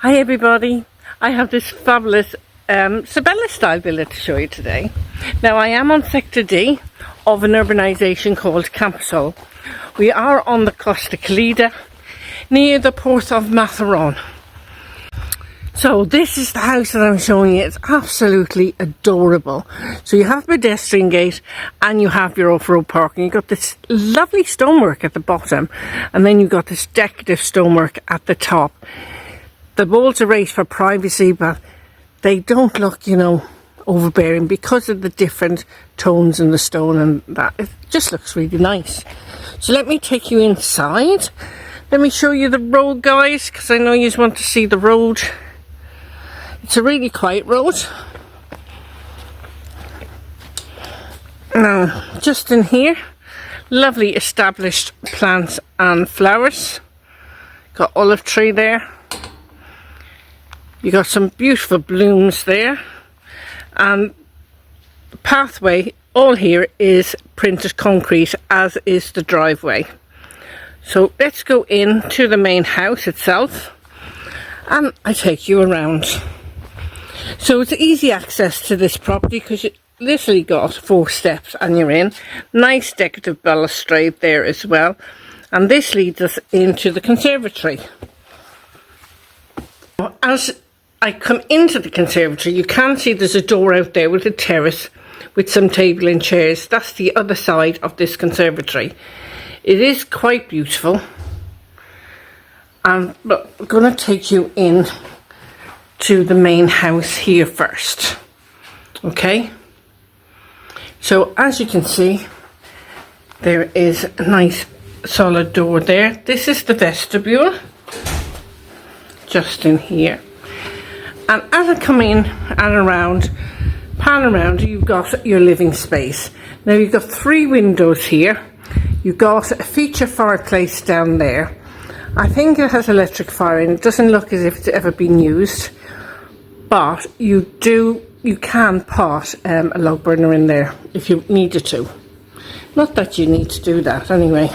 Hi everybody, I have this fabulous Cibeles Style Villa to show you today. Now I am on Sector D of an urbanisation called Campusol. We are on the Costa Calida near the port of Matheron. So this is the house that I'm showing you. It's absolutely adorable. So you have pedestrian gate and you have your off-road parking. You've got this lovely stonework at the bottom and then you've got this decorative stonework at the top. The walls are raised for privacy, but they don't look, overbearing because of the different tones in the stone, and that it just looks really nice. So let me take you inside. Let me show you the road, guys, because I know you just want to see the road. It's a really quiet road. Now, just in here, lovely established plants and flowers. Got olive tree there. You got some beautiful blooms there, and the pathway all here is printed concrete, as is the driveway. So let's go into the main house itself and I take you around. So it's easy access to this property because you literally got 4 steps and you're in. Nice decorative balustrade there as well, and this leads us into the conservatory. As I come into the conservatory, you can see there's a door out there with a terrace with some table and chairs. That's the other side of this conservatory. It is quite beautiful. But I'm going to take you in to the main house here first. Okay? So as you can see, there is a nice solid door there. This is the vestibule, just in here. And as I come in and around, pan around, you've got your living space. Now you've got 3 windows here. You've got a feature fireplace down there. I think it has electric fire in it. It doesn't look as if it's ever been used, but you can put a log burner in there if you needed to. Not that you need to do that anyway.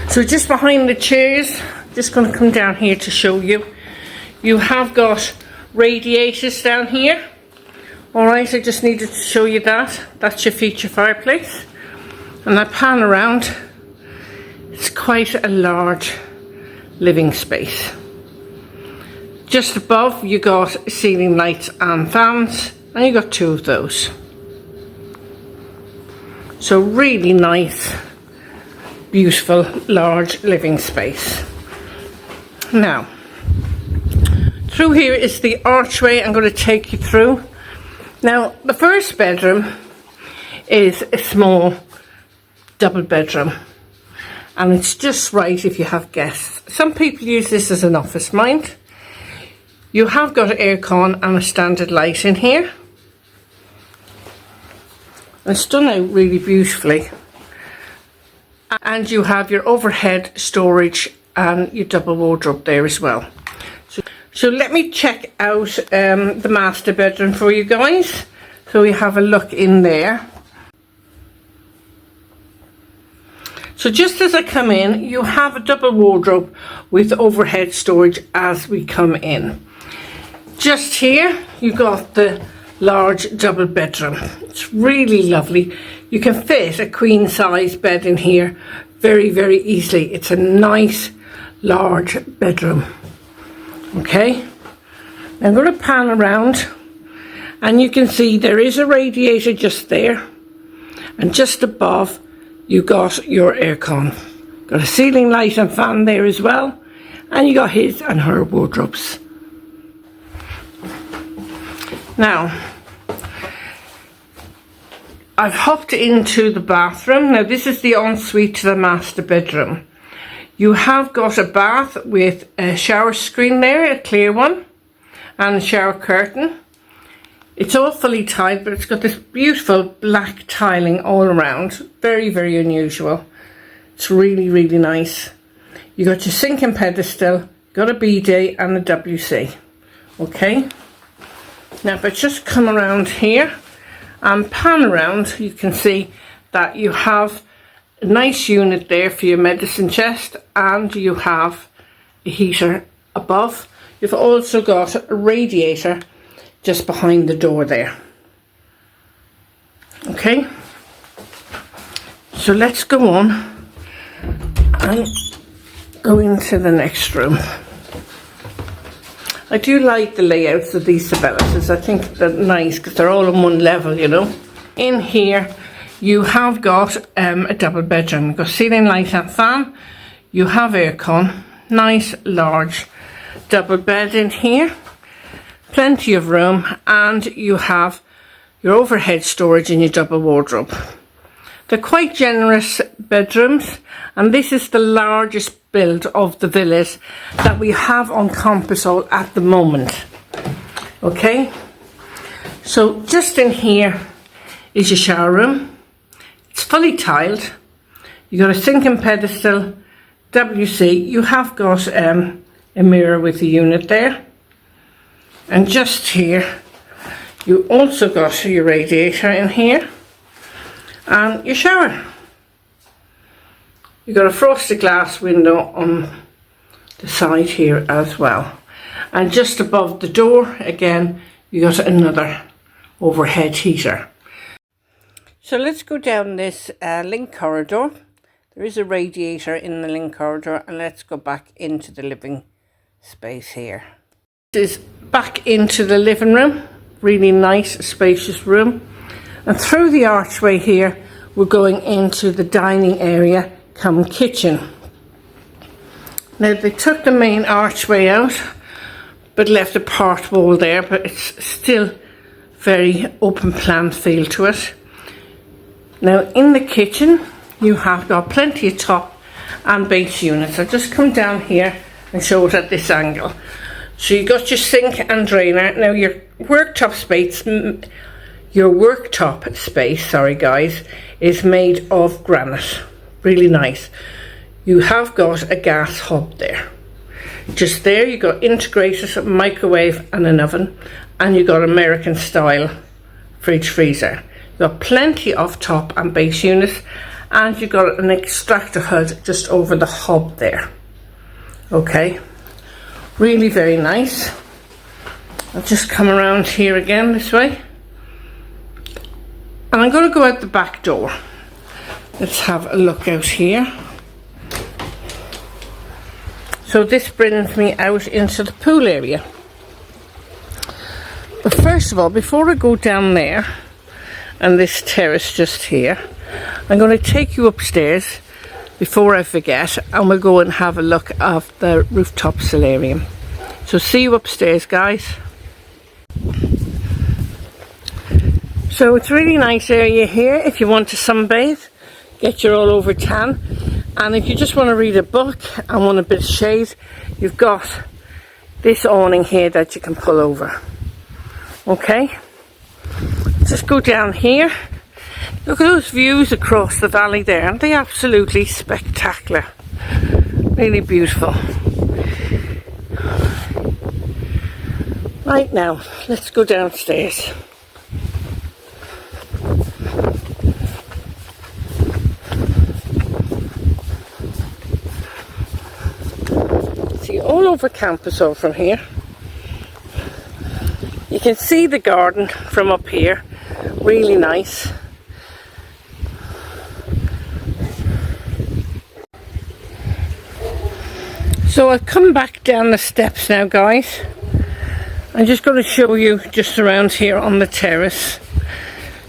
So just behind the chairs, just going to come down here to show you. You have got radiators down here. Alright, I just needed to show you that. That's your feature fireplace. And I pan around. It's quite a large living space. Just above you got ceiling lights and fans, and you got 2 of those. So really nice, beautiful, large living space. Now, through here is the archway I'm going to take you through. Now, the first bedroom is a small double bedroom, and it's just right if you have guests. Some people use this as an office, mind. You have got aircon and a standard light in here. It's done out really beautifully. And you have your overhead storage and your double wardrobe there as well. So let me check out the master bedroom for you guys. So we have a look in there. So just as I come in, you have a double wardrobe with overhead storage as we come in. Just here, you got the large double bedroom. It's really lovely. You can fit a queen size bed in here very, very easily. It's a nice large bedroom. Okay, I'm going to pan around and you can see there is a radiator just there, and just above you got your aircon. Got a ceiling light and fan there as well, and you got his and her wardrobes. Now, I've hopped into the bathroom. Now this is the ensuite to the master bedroom. You have got a bath with a shower screen there, a clear one, and a shower curtain. It's all fully tiled, but it's got this beautiful black tiling all around. Very, very unusual. It's really, really nice. You got your sink and pedestal, got a bidet and a WC. Okay. Now if I just come around here and pan around, you can see that you have a nice unit there for your medicine chest, and you have a heater above. You've also got a radiator just behind the door there. Okay, so let's go on and go into the next room. I do like the layouts of these Cibeles. I think they're nice because they're all on one level, you know. In here you have got a double bedroom. You've got ceiling light and fan. You have aircon. Nice large double bed in here. Plenty of room, and you have your overhead storage and your double wardrobe. They're quite generous bedrooms, and this is the largest build of the villas that we have on Compassol at the moment. Okay, so just in here is your shower room. It's fully tiled. You got a sink and pedestal, WC. You have got a mirror with the unit there, and just here you also got your radiator in here and your shower. You've got a frosted glass window on the side here as well. And just above the door, again, you got another overhead heater. So let's go down this link corridor. There is a radiator in the link corridor, and let's go back into the living space here. This is back into the living room. Really nice, spacious room. And through the archway here, we're going into the dining area come kitchen. Now they took the main archway out but left a part wall there, but it's still very open plan feel to it. Now in the kitchen you have got plenty of top and base units. I'll just come down here and show it at this angle. So you got your sink and drainer. Now your worktop space, sorry guys, is made of granite. Really nice. You have got a gas hob there. Just there you got integrated microwave and an oven, and you got American style fridge freezer. You got plenty of top and base units, and you got an extractor hood just over the hob there. Okay, really very nice. I'll just come around here again this way, and I'm going to go out the back door. Let's have a look out here. So this brings me out into the pool area. But first of all, before I go down there and this terrace just here, I'm going to take you upstairs before I forget, and we'll go and have a look at the rooftop solarium. So see you upstairs, guys. So it's a really nice area here if you want to sunbathe, get your all over tan, and if you just want to read a book and want a bit of shade, you've got this awning here that you can pull over. Okay, just go down here. Look at those views across the valley there, aren't they absolutely spectacular? Really beautiful. Right, now let's go downstairs. See all over Compassol from here. You can see the garden from up here. Really nice. So I've come back down the steps now, guys. I'm just going to show you just around here on the terrace.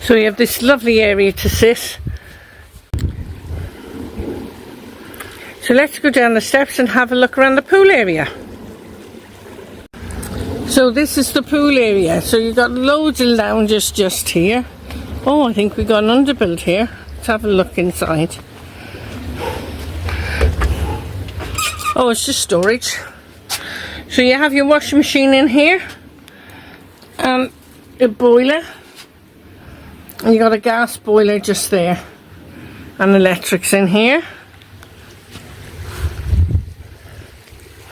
So you have this lovely area to sit. So let's go down the steps and have a look around the pool area. So this is the pool area. So you've got loads of lounges just here. Oh, I think we got an underbuild here. Let's have a look inside. Oh, it's just storage. So you have your washing machine in here, and a boiler, and you got a gas boiler just there, and electrics in here.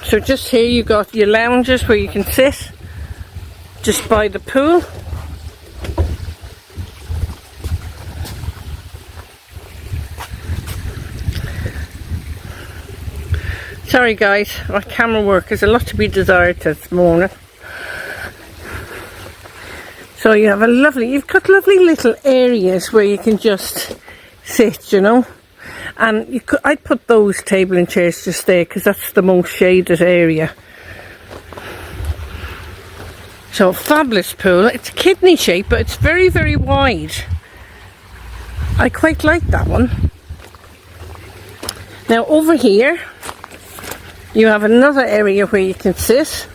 So just here you got your lounges where you can sit just by the pool. Let's Sorry guys, my camera work is a lot to be desired this morning. So you have you've got lovely little areas where you can just sit, you know. And I'd put those table and chairs just there because that's the most shaded area. So fabulous pool. It's kidney shaped, but it's very, very wide. I quite like that one. Now over here, you have another area where you can sit.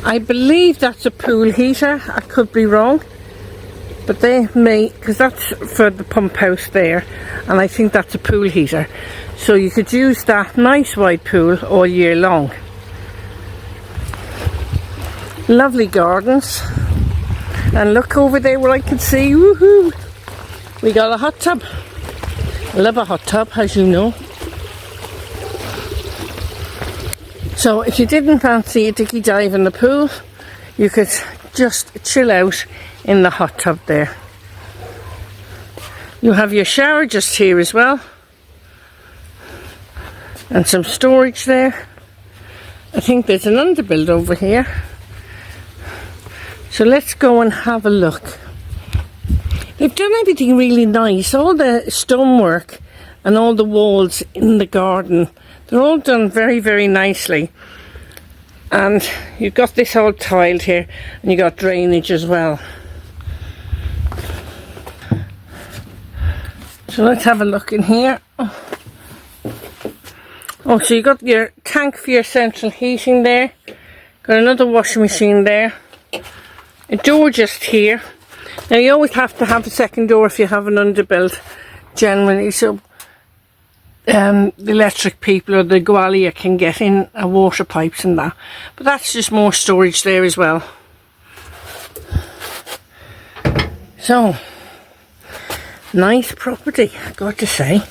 I believe that's a pool heater. I could be wrong. But they may, because that's for the pump house there, and I think that's a pool heater. So you could use that nice wide pool all year long. Lovely gardens. And look over there where I can see, woohoo! We got a hot tub. I love a hot tub, as you know. So if you didn't fancy a dicky dive in the pool, you could just chill out in the hot tub there. You have your shower just here as well, and some storage there. I think there's an underbuild over here, so let's go and have a look. They've done everything really nice. All the stonework and all the walls in the garden, they're all done very, very nicely. And you've got this all tiled here, and you've got drainage as well. So let's have a look in here. Oh, so you got your tank for your central heating there. Got another washing machine there. A door just here. Now you always have to have a second door if you have an underbuild, generally, so the electric people or the Gwalia can get in water pipes and that. But that's just more storage there as well. So, nice property, I've got to say.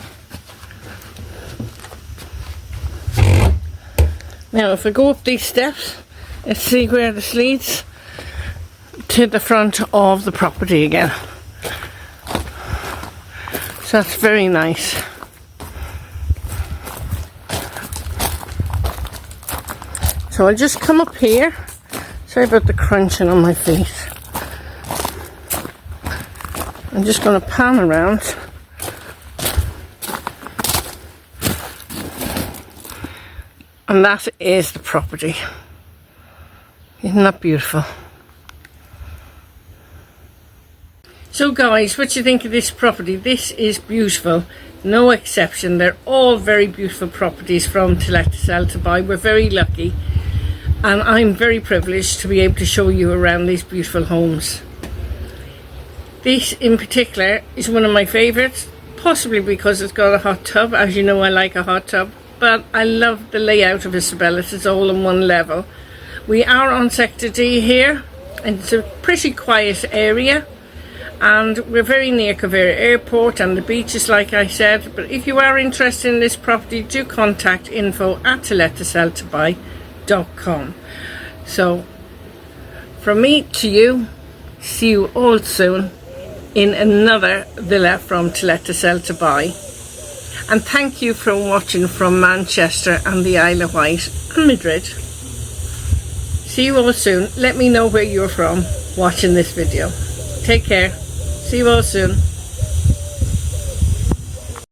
Now if I go up these steps, let's see where this leads to the front of the property again. So that's very nice. So I'll just come up here. Sorry about the crunching on my feet. I'm just going to pan around. And that is the property. Isn't that beautiful? So guys, what do you think of this property? This is beautiful, no exception. They're all very beautiful properties from To Let To Sell To Buy. We're very lucky, and I'm very privileged to be able to show you around these beautiful homes. This in particular is one of my favourites, possibly because it's got a hot tub. As you know, I like a hot tub, but I love the layout of a Cibeles. It's all in one level. We are on Sector D here, and it's a pretty quiet area, and we're very near Kavera Airport and the beaches, like I said. But if you are interested in this property, do contact info@tolettoselltobuy.com. So from me to you, see you all soon in another villa from To Let To Sell To Buy. And thank you for watching from Manchester and the Isle of Wight and Madrid. See you all soon. Let me know where you're from watching this video. Take care. See you all soon.